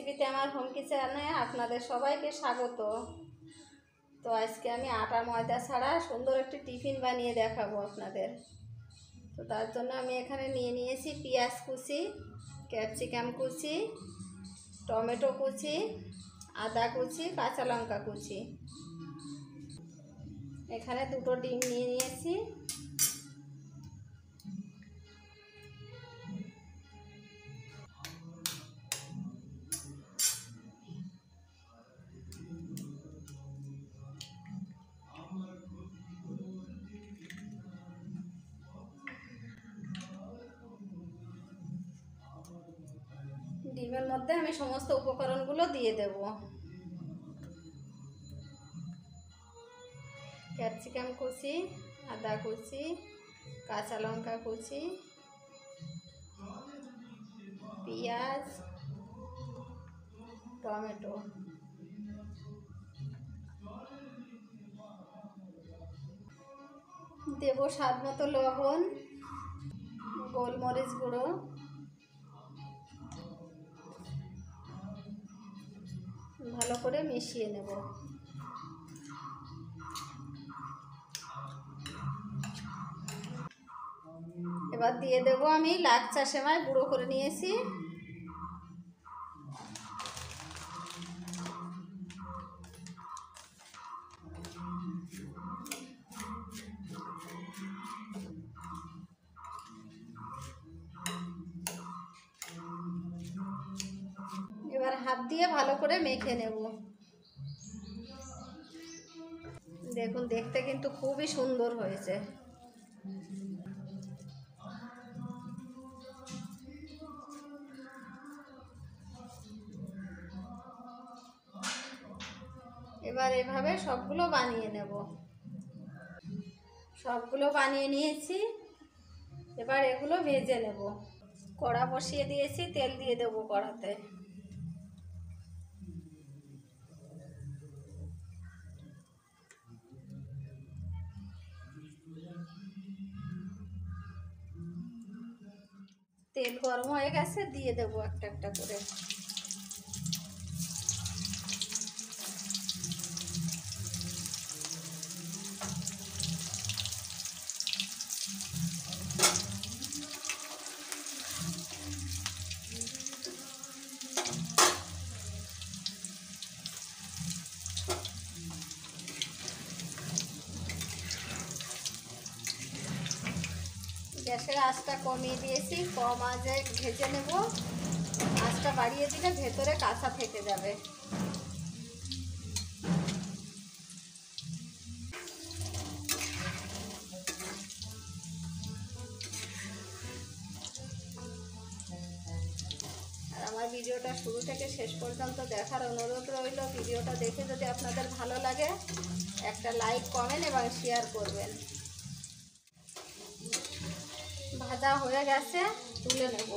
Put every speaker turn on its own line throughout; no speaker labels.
রেসিপিতে আমার হোম কিচেনে আপনাদের সবাইকে স্বাগত। তো আজকে আমি আটা ময়দা ছাড়া সুন্দর একটি টিফিন বানিয়ে দেখাবো আপনাদের। তো তার জন্য আমি এখানে নিয়ে নিয়েছি পেঁয়াজ কুচি, ক্যাপসিকাম কুচি, টমেটো কুচি, আদা কুচি, কাঁচা লঙ্কা কুচি। এখানে দুটো ডিম নিয়ে নিয়েছি। ডিমের মধ্যে আমি সমস্ত উপকরণগুলো দিয়ে দেব। ক্যাপসিকাম কুচি, আদা কুচি, কাঁচা লঙ্কা কুচি, পেঁয়াজ, টমেটো, দেব স্বাদ মতো লবণ, গোলমরিচ গুঁড়ো, ভালো করে মিশিয়ে নেব। এবার দিয়ে দেব আমি লাচ্ছা সেমাই গুঁড়ো করে নিয়েছি। এবার হাত দিয়ে ভালো করে মেখে নেব। দেখুন, দেখতে কিন্তু খুবই সুন্দর হয়েছে। এবার এভাবে সবগুলো বানিয়ে নেব। সবগুলো বানিয়ে নিয়েছি। এবার এগুলো ভেজে নেব। কড়া বসিয়ে দিয়েছি, তেল দিয়ে দেবো কড়াতে। তেল গরম হয়ে গেছে, দিয়ে দেবো একটা একটা করে। গ্যাসের আঁচটা কমিয়ে দিয়েছি, কম আঁচে ভেজে নেব। আঁচটা বাড়িয়ে দিলে ভেতরে কাঁচা থেকে যাবে। আর আমার ভিডিওটা শুরু থেকে শেষ পর্যন্ত দেখার অনুরোধ রইল। ভিডিওটা দেখে যদি আপনাদের ভালো লাগে একটা লাইক, কমেন্ট এবং শেয়ার করবেন। ভাজা হয়ে গেছে, তুলে নেব।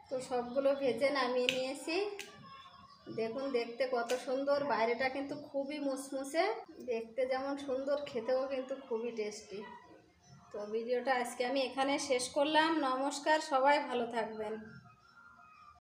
তো সবগুলো ভেজে নামিয়ে নিয়েছি। দেখুন, দেখতে কত সুন্দর। বাইরেটা কিন্তু খুবই মুসমুসে, দেখতে যেমন সুন্দর, খেতেও কিন্তু খুবই টেস্টি। তো ভিডিওটা আজকে আমি এখানে শেষ করলাম। নমস্কার, সবাই ভালো থাকবেন।